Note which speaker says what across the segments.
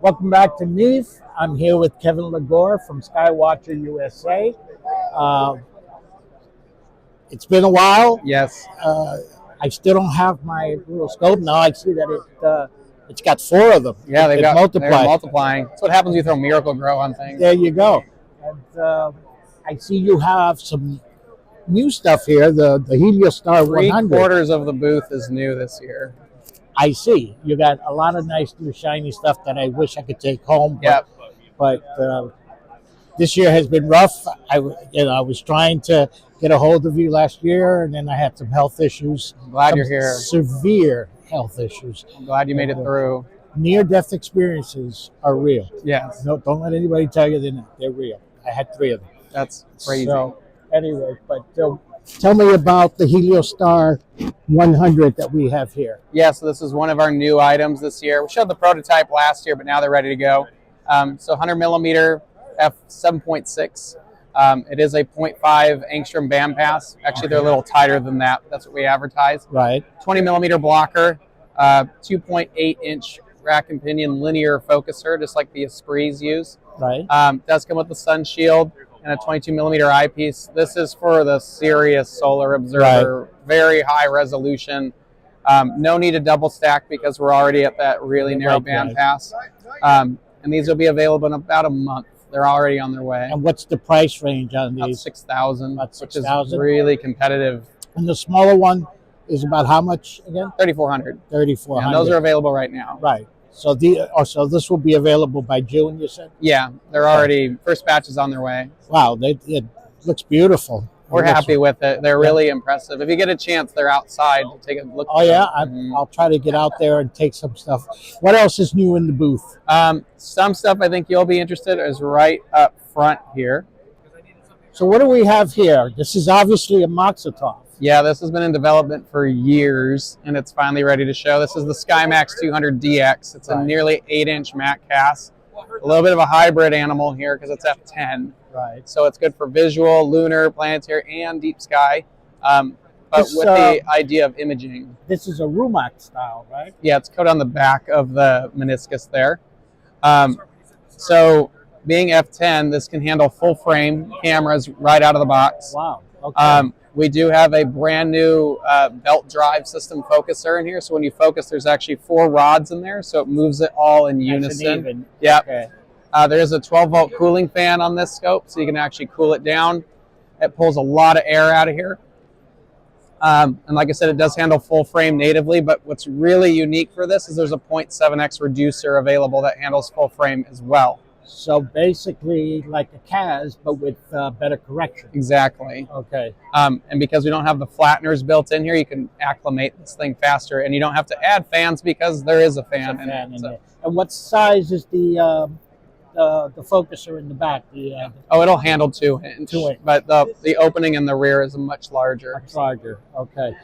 Speaker 1: Welcome back to NEAF. I'm here with Kevin Lagore from Skywatcher USA. It's been a while.
Speaker 2: Yes.
Speaker 1: I still don't have my little scope. Now I see that it's got four of them.
Speaker 2: Yeah, they're
Speaker 1: multiplied.
Speaker 2: multiplying. That's what happens when you throw Miracle Grow on things.
Speaker 1: There you go. And I see you have some new stuff here, the Heliostar 100.
Speaker 2: 3/4 of the booth is new this year.
Speaker 1: I see. You got a lot of nice new shiny stuff that I wish I could take home. But this year has been rough. I was trying to get a hold of you last year, and then I had some health issues.
Speaker 2: I'm glad you're here.
Speaker 1: Severe health issues.
Speaker 2: I'm glad you made it through.
Speaker 1: Near-death experiences are real.
Speaker 2: Yes.
Speaker 1: No, don't let anybody tell you they're not. They're real. I had 3 of them.
Speaker 2: That's crazy.
Speaker 1: So, anyway, but tell me about the Heliostar 100 that we have here.
Speaker 2: Yeah, so this is one of our new items this year. We showed the prototype last year, but now they're ready to go. So 100 millimeter f7.6. It is a 0.5 angstrom bandpass. Actually, they're a little tighter than that. That's what we advertise.
Speaker 1: Right.
Speaker 2: 20 millimeter blocker, 2.8 inch rack and pinion linear focuser, just like the Esprits use.
Speaker 1: Right.
Speaker 2: Does come with the sun shield and a 22 millimeter eyepiece. This is for the serious solar observer, right. Very high resolution. No need to double stack because we're already at that really narrow bandpass. And these will be available in about a month. They're already on their way.
Speaker 1: And what's the price range on these?
Speaker 2: About 6,000,
Speaker 1: which is
Speaker 2: really competitive.
Speaker 1: And the smaller one is about how much again?
Speaker 2: 3,400.
Speaker 1: 3,400.
Speaker 2: And those are available right now.
Speaker 1: Right. So so this will be available by June, you said?
Speaker 2: Yeah, they're already, first batch is on their way.
Speaker 1: Wow, it looks beautiful.
Speaker 2: We're happy with it. They're really impressive. If you get a chance, they're outside. Take a look.
Speaker 1: Oh, yeah? I'll try to get out there and take some stuff. What else is new in the booth?
Speaker 2: Some stuff I think you'll be interested in is right up front here.
Speaker 1: So what do we have here? This is obviously a Moxitov.
Speaker 2: Yeah, this has been in development for years, and it's finally ready to show. This is the SkyMax 200DX. It's a nearly 8-inch matte cast. A little bit of a hybrid animal here because it's f10.
Speaker 1: Right.
Speaker 2: So it's good for visual, lunar, planetary, and deep sky, but with the idea of imaging.
Speaker 1: This is a Rumac style, right?
Speaker 2: Yeah, it's coated on the back of the meniscus there. So being f10, this can handle full frame cameras right out of the box.
Speaker 1: Wow. Okay.
Speaker 2: We do have a brand new belt drive system focuser in here. So when you focus, there's actually 4 rods in there, so it moves it all in unison. Yeah. Okay. There is a 12-volt cooling fan on this scope, so you can actually cool it down. It pulls a lot of air out of here. And like I said, it does handle full frame natively, but what's really unique for this is there's a 0.7x reducer available that handles full frame as well.
Speaker 1: So basically like a CAS, but with better correction.
Speaker 2: Exactly.
Speaker 1: Okay.
Speaker 2: And because we don't have the flatteners built in here, you can acclimate this thing faster, and you don't have to add fans because there is a fan in it.
Speaker 1: And what size is the focuser in the back?
Speaker 2: It'll handle 2 inch.
Speaker 1: 2 inch.
Speaker 2: But the opening in the rear is much larger.
Speaker 1: Much larger. Okay.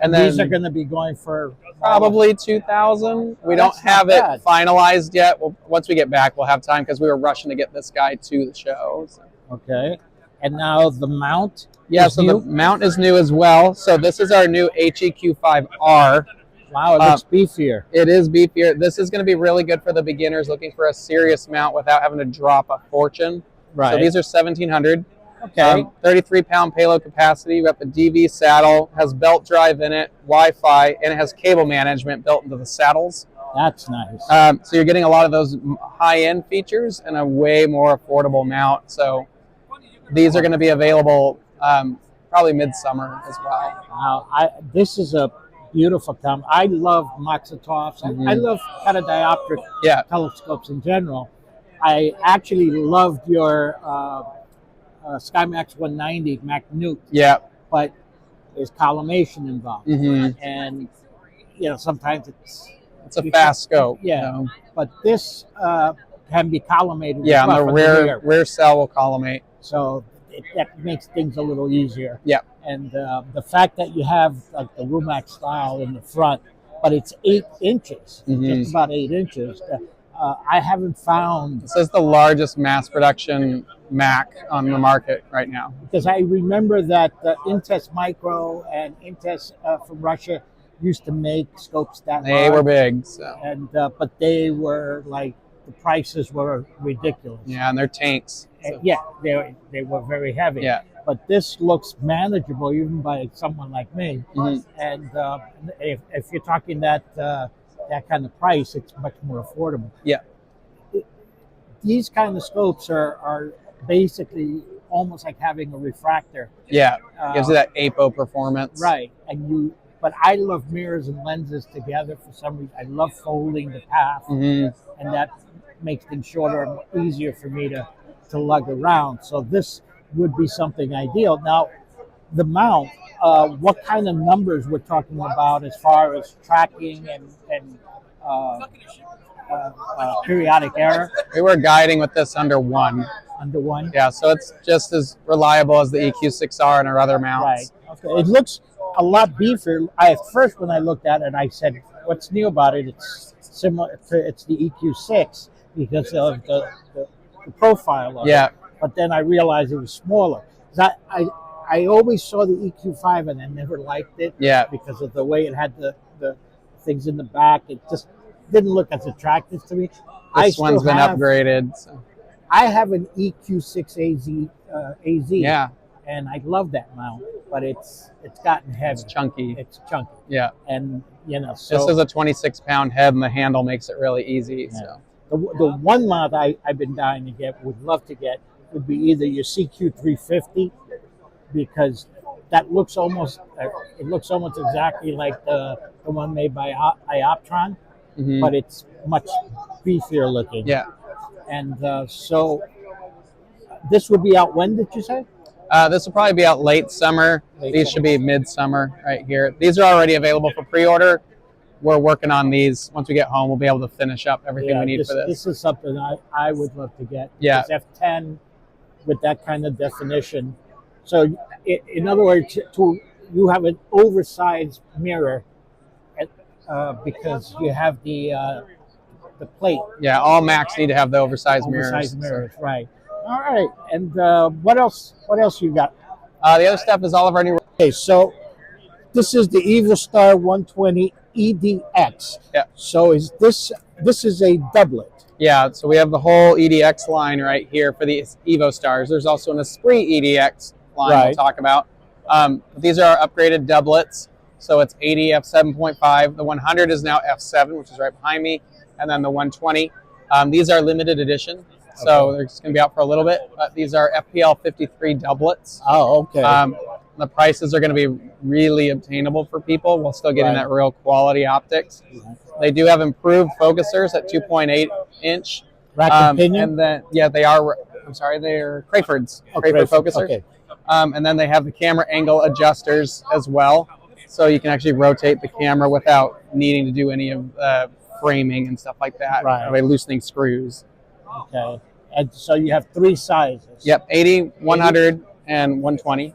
Speaker 2: And then
Speaker 1: these are going to be going for
Speaker 2: probably 2,000. We don't have it finalized yet. Once we get back, we'll have time because we were rushing to get this guy to the show. So.
Speaker 1: Okay. And now the mount.
Speaker 2: Yeah. So the mount is new as well. So this is our new HEQ5R.
Speaker 1: Wow, it looks beefier.
Speaker 2: It is beefier. This is going to be really good for the beginners looking for a serious mount without having to drop a fortune.
Speaker 1: Right.
Speaker 2: So these are 1,700.
Speaker 1: Okay.
Speaker 2: 33-pound payload capacity. We got the DV saddle, has belt drive in it, Wi-Fi, and it has cable management built into the saddles.
Speaker 1: That's nice.
Speaker 2: So you're getting a lot of those high-end features and a way more affordable mount. So these are going to be available probably midsummer as well.
Speaker 1: Wow, this is a beautiful camera. I love Moxitovs. I love kind of dioptric telescopes in general. I actually loved your SkyMax 190 Mac-Newt.
Speaker 2: Yeah.
Speaker 1: But there's collimation involved. And, sometimes
Speaker 2: it's a fast scope.
Speaker 1: Yeah. But this can be collimated.
Speaker 2: Yeah, and the rear cell will collimate.
Speaker 1: So that makes things a little easier.
Speaker 2: Yeah.
Speaker 1: And the fact that you have like the Rumac style in the front, but it's 8 inches, just about 8 inches. I haven't found.
Speaker 2: This is the largest mass production Mac on the market right now.
Speaker 1: Because I remember that Intes Micro and Intes from Russia used to make scopes that
Speaker 2: They
Speaker 1: large,
Speaker 2: were big, so.
Speaker 1: and but they were like the prices were ridiculous.
Speaker 2: Yeah, and they're tanks. So.
Speaker 1: Yeah, they were very heavy.
Speaker 2: Yeah.
Speaker 1: But this looks manageable even by someone like me.
Speaker 2: Mm-hmm.
Speaker 1: And if you're talking that kind of price, it's much more affordable.
Speaker 2: Yeah.
Speaker 1: These kind of scopes are basically almost like having a refractor.
Speaker 2: Yeah, gives you that APO performance.
Speaker 1: Right, but I love mirrors and lenses together for some reason. I love folding the path, and that makes things shorter and easier for me to lug around. So this would be something ideal. Now, the mount, what kind of numbers we're talking about as far as tracking and periodic error?
Speaker 2: We were guiding with this under 1.
Speaker 1: Under 1?
Speaker 2: Yeah, so it's just as reliable as the EQ6R and our other mounts.
Speaker 1: Right. Okay. It looks a lot beefier. At first, when I looked at it, I said, "What's new about it?" It's similar to the EQ6 because of the profile of it. But then I realized it was smaller. I always saw the EQ5 and I never liked it.
Speaker 2: Yeah.
Speaker 1: Because of the way it had the things in the back. It just didn't look as attractive to me.
Speaker 2: This one's been upgraded. So.
Speaker 1: I have an EQ6 AZ.
Speaker 2: Yeah.
Speaker 1: And I love that mount, but it's gotten heavy.
Speaker 2: It's chunky.
Speaker 1: It's chunky.
Speaker 2: Yeah.
Speaker 1: And so
Speaker 2: this is a 26-pound head, and the handle makes it really easy. Yeah. So
Speaker 1: the one mount I've been dying to get, would love to get, would be either your CQ350, because that looks almost exactly like the one made by Ioptron, but it's much beefier looking.
Speaker 2: Yeah.
Speaker 1: And so this would be out when, did you say?
Speaker 2: This will probably be out late summer. These should be midsummer right here. These are already available for pre-order. We're working on these. Once we get home, we'll be able to finish up everything we need for this.
Speaker 1: This is something I would love to get.
Speaker 2: Yeah.
Speaker 1: This F10 with that kind of definition. So, in other words, you have an oversized mirror because you have the plate.
Speaker 2: Yeah, all Macs need to have the oversized mirrors.
Speaker 1: Oversized mirrors, right. All right. And what else you got?
Speaker 2: The other stuff is all of our new...
Speaker 1: Okay, so this is the EvoStar 120 EDX.
Speaker 2: Yeah.
Speaker 1: So this is a doublet.
Speaker 2: Yeah, so we have the whole EDX line right here for the EvoStars. There's also an Esprit EDX line we'll talk about. These are our upgraded doublets. So it's 80 f7.5. The 100 is now f7, which is right behind me. And then the 120. These are limited edition. So they're just going to be out for a little bit. But these are FPL 53 doublets.
Speaker 1: Oh, okay.
Speaker 2: The prices are going to be really obtainable for people while still getting that real quality optics. They do have improved focusers at 2.8 inch. And then, they are, they're Crayfords. Crayford focusers. Okay. And then they have the camera angle adjusters as well. So you can actually rotate the camera without needing to do any of framing and stuff like that. Right. By loosening screws.
Speaker 1: Okay. And so you have 3 sizes.
Speaker 2: Yep, 80, 100, and 120.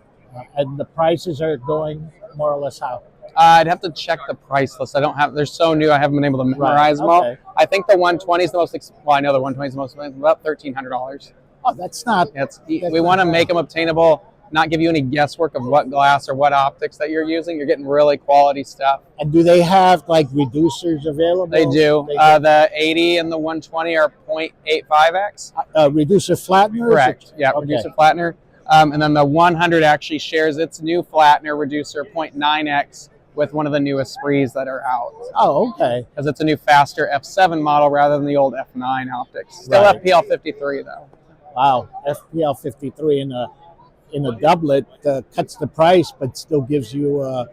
Speaker 1: And the prices are going more or less how?
Speaker 2: I'd have to check the price list. I don't have, they're so new, I haven't been able to memorize them all. I think the 120 is the most, I know the 120 is the most expensive, about $1,300.
Speaker 1: Oh, that's not.
Speaker 2: We want to make them obtainable, not give you any guesswork of what glass or what optics that you're using. You're getting really quality stuff.
Speaker 1: And do they have like reducers available?
Speaker 2: They do. The 80 and the 120 are 0.85x.
Speaker 1: Reducer flattener?
Speaker 2: Correct. Yeah, reducer flattener. And then the 100 actually shares its new flattener reducer 0.9x with one of the newest Esprits that are out.
Speaker 1: Oh, okay.
Speaker 2: Because it's a new faster f7 model rather than the old f9 optics. Still FPL 53 though.
Speaker 1: Wow, FPL 53 in a doublet cuts the price, but still gives you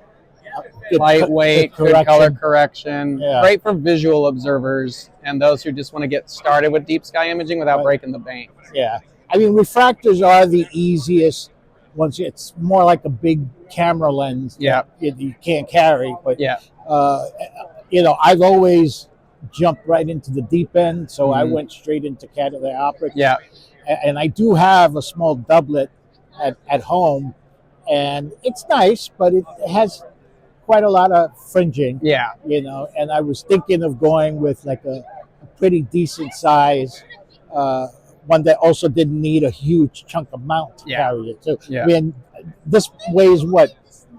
Speaker 1: good
Speaker 2: lightweight, good color correction. Yeah. Great for visual observers and those who just want to get started with deep sky imaging without breaking the bank.
Speaker 1: Yeah. I mean, refractors are the easiest once it's more like a big camera lens that you can't carry. But, I've always jumped right into the deep end, so I went straight into Canada optics.
Speaker 2: Yeah.
Speaker 1: And I do have a small doublet at home, and it's nice, but it has quite a lot of fringing.
Speaker 2: Yeah.
Speaker 1: And I was thinking of going with like a pretty decent size one that also didn't need a huge chunk of mount to carry it too. Yeah. I mean, this weighs what?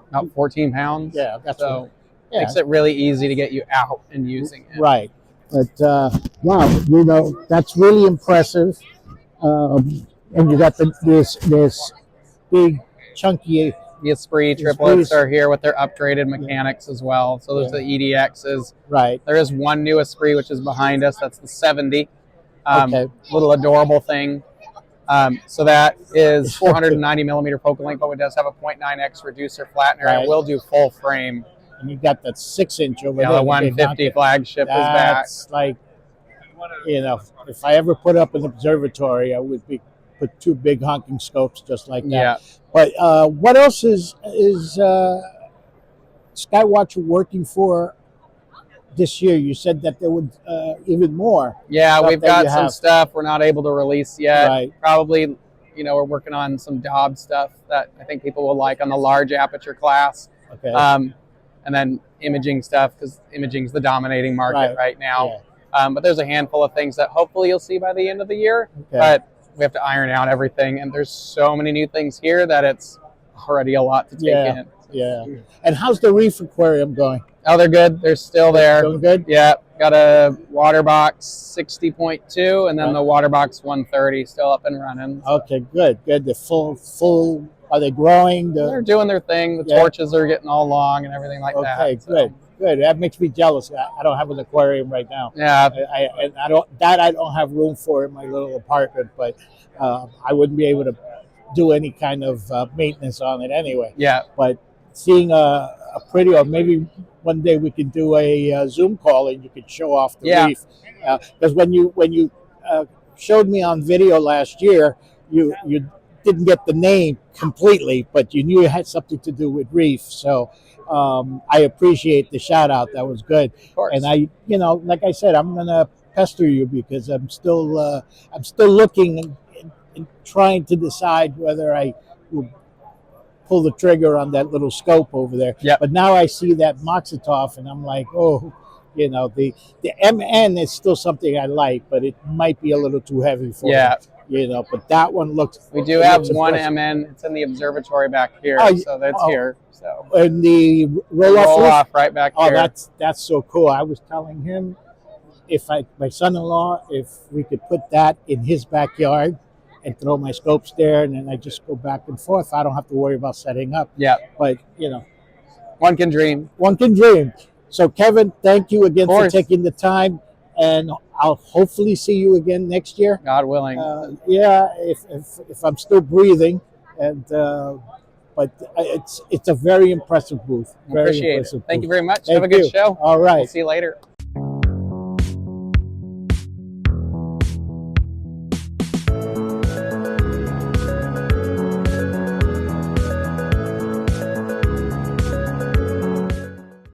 Speaker 2: About 14 pounds.
Speaker 1: Yeah, that's
Speaker 2: Makes it really easy to get you out and using it.
Speaker 1: Right. But wow, that's really impressive. And you got this big chunky.
Speaker 2: The Esprit triplets are here with their upgraded mechanics as well. So there's the EDXs.
Speaker 1: Right.
Speaker 2: There is one new Esprit, which is behind us. That's the 70. Little adorable thing. So that is 490 millimeter focal length, but it does have a 0.9x reducer flattener. Right. It will do full frame.
Speaker 1: And you got that 6-inch over there.
Speaker 2: The 150 flagship is back.
Speaker 1: That's like, if I ever put up an observatory, I would put 2 big honking scopes just like that.
Speaker 2: Yeah.
Speaker 1: But what else is Skywatcher working for this year? You said that there would even more.
Speaker 2: Yeah, we've got some stuff we're not able to release yet.
Speaker 1: Right.
Speaker 2: Probably, we're working on some Dob stuff that I think people will like on the large aperture class.
Speaker 1: Okay.
Speaker 2: And then imaging stuff, because imaging's the dominating market right now. Yeah. But there's a handful of things that hopefully you'll see by the end of the year. Okay. But we have to iron out everything, and there's so many new things here that it's already a lot to take in.
Speaker 1: Yeah. And how's the reef aquarium going?
Speaker 2: Oh, they're good. They're still there.
Speaker 1: Doing good?
Speaker 2: Yeah. Got a water box 60.2 and then the water box 130 still up and running. So.
Speaker 1: Okay, good. The full. Are they growing?
Speaker 2: They're doing their thing. The torches are getting all long and everything like that.
Speaker 1: Okay, good. That makes me jealous. I don't have an aquarium right now.
Speaker 2: Yeah.
Speaker 1: I don't have room for in my little apartment, but I wouldn't be able to do any kind of maintenance on it anyway.
Speaker 2: Yeah.
Speaker 1: But seeing a pretty, or maybe one day we could do a Zoom call and you could show off the reef. Because when you showed me on video last year, you didn't get the name completely, but you knew it had something to do with reef. So I appreciate the shout out. That was good.
Speaker 2: Of course.
Speaker 1: And like I said, I'm gonna pester you because I'm still looking and trying to decide whether I will pull the trigger on that little scope over there.
Speaker 2: Yeah.
Speaker 1: But now I see that Moxitoff and I'm like, oh, the MN is still something I like, but it might be a little too heavy for me. But that one looks.
Speaker 2: We do have one MN. It's in the observatory back here, so that's here. So.
Speaker 1: And the roll
Speaker 2: off right back here.
Speaker 1: Oh, that's so cool. I was telling him my son-in-law, if we could put that in his backyard and throw my scopes there, and then I just go back and forth. I don't have to worry about setting up.
Speaker 2: Yeah.
Speaker 1: But
Speaker 2: one can dream.
Speaker 1: One can dream. So Kevin, thank you again for taking the time, and I'll hopefully see you again next year.
Speaker 2: God willing.
Speaker 1: If I'm still breathing, and but it's a very impressive booth.
Speaker 2: Appreciate it. Thank you very much. Have a good show.
Speaker 1: All right.
Speaker 2: We'll see you later.